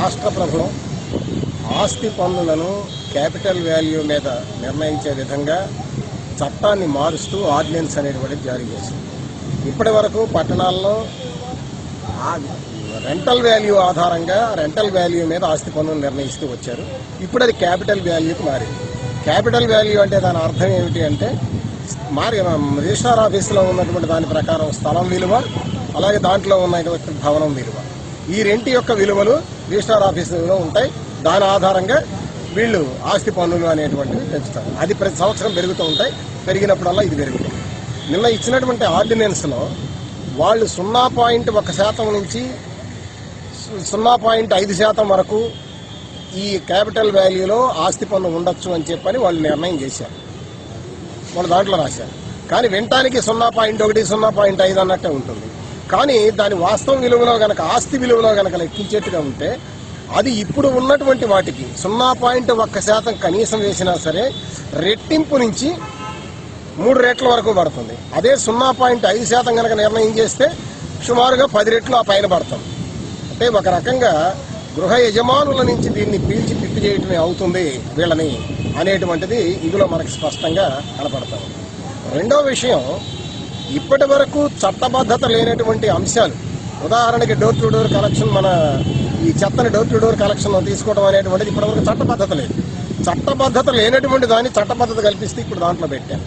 రాష్ట్ర ప్రభుత్వం ఆస్తి పన్నులను క్యాపిటల్ వాల్యూ మీద నిర్ణయించే విధంగా చట్టాన్ని మారుస్తూ ఆర్డినెన్స్ అనేటువంటిది జారీ చేసింది. ఇప్పటి వరకు పట్టణాల్లో రెంటల్ వాల్యూ ఆధారంగా రెంటల్ వాల్యూ మీద ఆస్తి పన్నును నిర్ణయిస్తూ వచ్చారు. ఇప్పుడు అది క్యాపిటల్ వాల్యూకి మారింది. క్యాపిటల్ వాల్యూ అంటే దాని అర్థం ఏమిటి అంటే రిజిస్ట్రార్ ఆఫీసులో ఉన్నటువంటి దాని ప్రకారం స్థలం విలువ, అలాగే దాంట్లో ఉన్నటువంటి భవనం విలువ, ఈ రెంటి యొక్క విలువలు రిజిస్ట్రార్ ఆఫీసులో ఉంటాయి. దాని ఆధారంగా వీళ్ళు ఆస్తి పన్నులు అనేటువంటివి పెంచుతారు. అది ప్రతి సంవత్సరం పెరుగుతూ ఉంటాయి. పెరిగినప్పుడల్లా ఇది పెరుగుతుంది. నిన్న ఇచ్చినటువంటి ఆర్డినెన్స్లో వాళ్ళు 0.1% నుంచి 0.5% వరకు ఈ క్యాపిటల్ వాల్యూలో ఆస్తి పన్ను ఉండొచ్చు అని చెప్పని వాళ్ళు నిర్ణయం చేశారు. వాళ్ళు దాంట్లో రాశారు. కానీ వినటానికి 0.1, 0.5 అన్నట్టే ఉంటుంది. కానీ దాని వాస్తవ విలువలో గనక, ఆస్తి విలువలో గనక లెక్కించేట్టుగా ఉంటే అది ఇప్పుడు ఉన్నటువంటి వాటికి 0.1% కనీసం వేసినా సరే రెట్టింపు నుంచి 3 రెట్ల వరకు పడుతుంది. అదే 0.5% కనుక నిర్ణయం చేస్తే సుమారుగా 10 రెట్లు ఆ పైన పడుతుంది. అంటే ఒక రకంగా గృహ యజమానుల నుంచి దీన్ని పీల్చి పిప్పి చేయటమే అవుతుంది వీళ్ళని అనేటువంటిది ఇందులో మనకు స్పష్టంగా కనపడుతుంది. రెండో విషయం, ఇప్పటి వరకు చట్టబద్ధత లేనటువంటి అంశాలు, ఉదాహరణకి డోర్ టు డోర్ కలెక్షన్, మన ఈ చెత్తని డోర్ టు డోర్ కలెక్షన్ తీసుకోవడం అనేటువంటిది ఇప్పటివరకు చట్టబద్ధత లేదు. చట్టబద్ధత లేనటువంటి దాన్ని చట్టబద్ధత కల్పిస్తే ఇప్పుడు దాంట్లో పెట్టారు.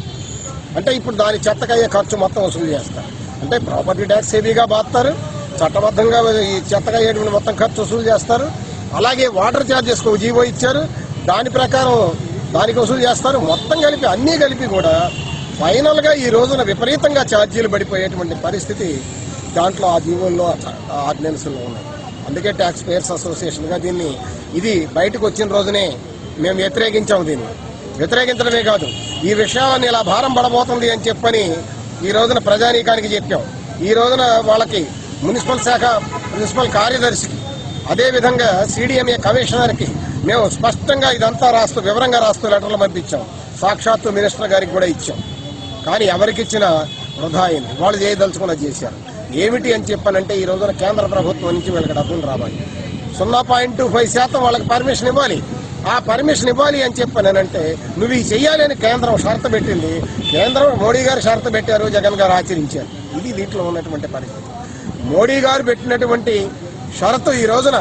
అంటే ఇప్పుడు దాని చెత్తకయ్యే ఖర్చు మొత్తం వసూలు చేస్తారు. అంటే ప్రాపర్టీ ట్యాక్స్ హెవీగా బాస్తారు, చట్టబద్ధంగా ఈ చెత్తకయ్యేటువంటి మొత్తం ఖర్చు వసూలు చేస్తారు. అలాగే వాటర్ ఛార్జెస్ జీవో ఇచ్చారు, దాని ప్రకారం దానికి వసూలు చేస్తారు. మొత్తం కలిపి అన్నీ కలిపి కూడా ఫైనల్గా ఈ రోజున విపరీతంగా ఛార్జీలు పడిపోయేటువంటి పరిస్థితి దాంట్లో ఆ జీవోల్లో ఆర్డినెన్స్లో ఉన్నాయి. అందుకే ట్యాక్స్ పేయర్స్ అసోసియేషన్గా దీన్ని, ఇది బయటకు వచ్చిన రోజునే మేము వ్యతిరేకించాము. దీన్ని వ్యతిరేకించడమే కాదు, ఈ విషయాన్ని ఇలా భారం పడబోతుంది అని చెప్పని ఈ రోజున ప్రజానీకానికి చెప్పాం. ఈ రోజున వాళ్ళకి మున్సిపల్ శాఖ ప్రిన్సిపల్ కార్యదర్శికి, అదేవిధంగా సిడిఎంఏ కమిషనర్కి మేము స్పష్టంగా ఇదంతా రాస్తూ, వివరంగా రాస్తూ లెటర్లు పంపించాం. సాక్షాత్తు మినిస్టర్ గారికి కూడా ఇచ్చాం. కానీ ఎవరికి ఇచ్చినా వృధా అయింది. వాళ్ళు చేయదలుచుకున్నది చేశారు. ఏమిటి అని చెప్పానంటే ఈ రోజున కేంద్ర ప్రభుత్వం నుంచి వీళ్ళకి డబ్బులు రావాలి. 0.25% వాళ్ళకి పర్మిషన్ ఇవ్వాలి. ఆ పర్మిషన్ ఇవ్వాలి అని చెప్పానంటే నువ్వు ఈ చెయ్యాలి అని కేంద్రం షరతు పెట్టింది. కేంద్రం మోడీ గారు షరతు పెట్టారు, జగన్ గారు ఆచరించారు. ఇది దీంట్లో ఉన్నటువంటి పరిస్థితి. మోడీ గారు పెట్టినటువంటి షరతు ఈ రోజున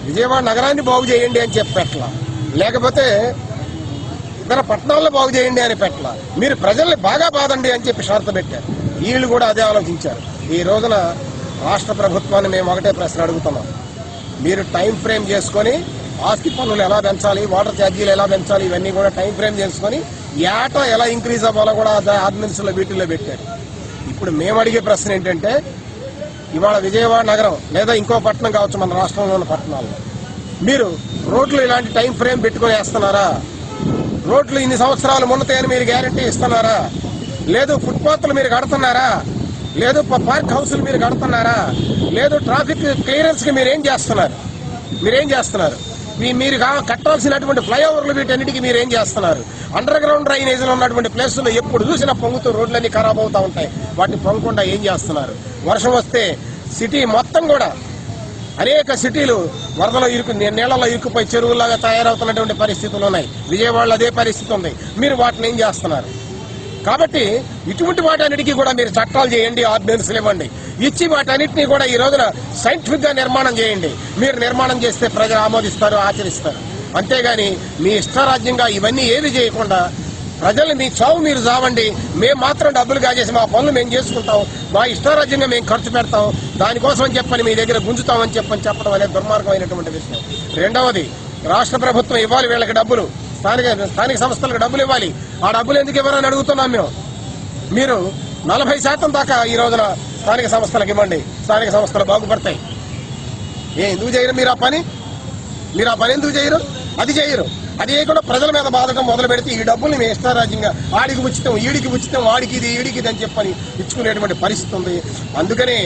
విజయవాడ నగరాన్ని బాగు చేయండి అని చెప్పి పెట్టలా, లేకపోతే ఇతర పట్టణాల్లో బాగు చేయండి అని పెట్టలా, మీరు ప్రజల్ని బాగా బాదండి అని చెప్పి షరతు పెట్టారు. వీళ్ళు కూడా అదే ఆలోచించారు. ఈ రోజున రాష్ట్ర ప్రభుత్వాన్ని మేము ఒకటే ప్రశ్న అడుగుతున్నాం. మీరు టైం ఫ్రేమ్ చేసుకొని ఆస్తి పన్నులు ఎలా పెంచాలి, వాటర్ ఛార్జీలు ఎలా పెంచాలి, ఇవన్నీ కూడా టైం ఫ్రేమ్ చేసుకొని ఏటా ఎలా ఇంక్రీజ్ అవ్వాలో కూడా ఆర్డినెన్స్లో వీటిల్లో పెట్టారు. ఇప్పుడు మేము అడిగే ప్రశ్న ఏంటంటే, ఇవాళ విజయవాడ నగరం లేదా ఇంకో పట్టణం కావచ్చు, మన రాష్ట్రంలో ఉన్న పట్టణాల్లో మీరు రోడ్లు ఇలాంటి టైం ఫ్రేమ్ పెట్టుకొని వేస్తున్నారా? రోడ్లు ఇన్ని సంవత్సరాలు మున్నతాయని మీరు గ్యారంటీ ఇస్తున్నారా? లేదు ఫుట్పాత్లు మీరు కడుతున్నారా? లేదు పార్క్ హౌస్లు మీరు కడుతున్నారా? లేదు ట్రాఫిక్ క్లియరెన్స్కి మీరేం చేస్తున్నారు? మీరు కట్టాల్సినటువంటి ఫ్లైఓవర్లు వీటన్నిటికీ మీరేం చేస్తున్నారు? అండర్ గ్రౌండ్ డ్రైనేజీలో ఉన్నటువంటి ప్లేసుల్లో ఎప్పుడు చూసినా పొంగుతూ రోడ్లన్నీ ఖరాబ్ అవుతూ ఉంటాయి. వాటిని పొంగకుండా ఏం చేస్తున్నారు? వర్షం వస్తే సిటీ మొత్తం కూడా అనేక సిటీలు వరదలో నీళ్లలో ఇరుక్కుపోయి చెరువులాగా తయారవుతున్నటువంటి పరిస్థితులు ఉన్నాయి. విజయవాడలో అదే పరిస్థితి ఉంది. మీరు వాటిని ఏం చేస్తున్నారు? కాబట్టి ఇటువంటి వాటన్నిటికీ కూడా మీరు చట్టాలు చేయండి, ఆర్డినెన్స్లు ఇవ్వండి. ఇచ్చి వాటన్నిటినీ కూడా ఈ రోజున సైంటిఫిక్ గా నిర్మాణం చేయండి. మీరు నిర్మాణం చేస్తే ప్రజలు ఆమోదిస్తారు, ఆచరిస్తారు. అంతేగాని మీ ఇష్టారాజ్యంగా ఇవన్నీ ఏవి చేయకుండా ప్రజల్ని మీ చావు మీరు చావండి, మేము మాత్రం డబ్బులు కాజేసి మా పనులు మేము చేసుకుంటాం, మా ఇష్టారాజ్యంగా మేము ఖర్చు పెడతాం, దానికోసం అని చెప్పని మీ దగ్గర గుంజుతామని చెప్పడం అనేది దుర్మార్గమైనటువంటి విషయం. రెండవది, రాష్ట్ర ప్రభుత్వం ఇవ్వాలి వీళ్ళకి డబ్బులు, స్థానిక సంస్థలకు డబ్బులు ఇవ్వాలి. ఆ డబ్బులు ఎందుకు ఇవ్వరని అడుగుతున్నాం మేము. మీరు 40% దాకా ఈ రోజున స్థానిక సంస్థలకు ఇవ్వండి, స్థానిక సంస్థలు బాగుపడతాయి. ఎందుకు చేయరు మీరు ఆ పని? ఎందుకు చేయరు? అది చేయరు. అది చేయకుండా ప్రజల మీద బాధటం మొదలు పెడితే ఈ డబ్బుల్ని మేము ఇష్టారాజ్యంగా ఆడికి ఉచితం, ఈడికి ఉచితం, వాడికి ఇది, ఈడికి ఇది అని చెప్పని ఇచ్చుకునేటువంటి పరిస్థితి ఉంది. అందుకనే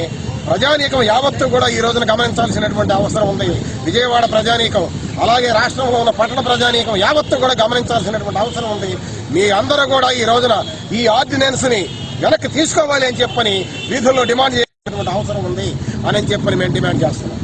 ప్రజానీకం యావత్తు కూడా ఈ రోజున గమనించాల్సినటువంటి అవసరం ఉంది. విజయవాడ ప్రజానీకం, అలాగే రాష్ట్రంలో ఉన్న పట్టణ ప్రజానీకం యావత్తు కూడా గమనించాల్సినటువంటి అవసరం ఉంది. మీ అందరూ కూడా ఈ రోజున ఈ ఆర్డినెన్స్ ని వెనక్కి తీసుకోవాలి అని చెప్పని వీధుల్లో డిమాండ్ చేయాల్సినటువంటి అవసరం ఉంది అని చెప్పని మేము డిమాండ్ చేస్తున్నాం.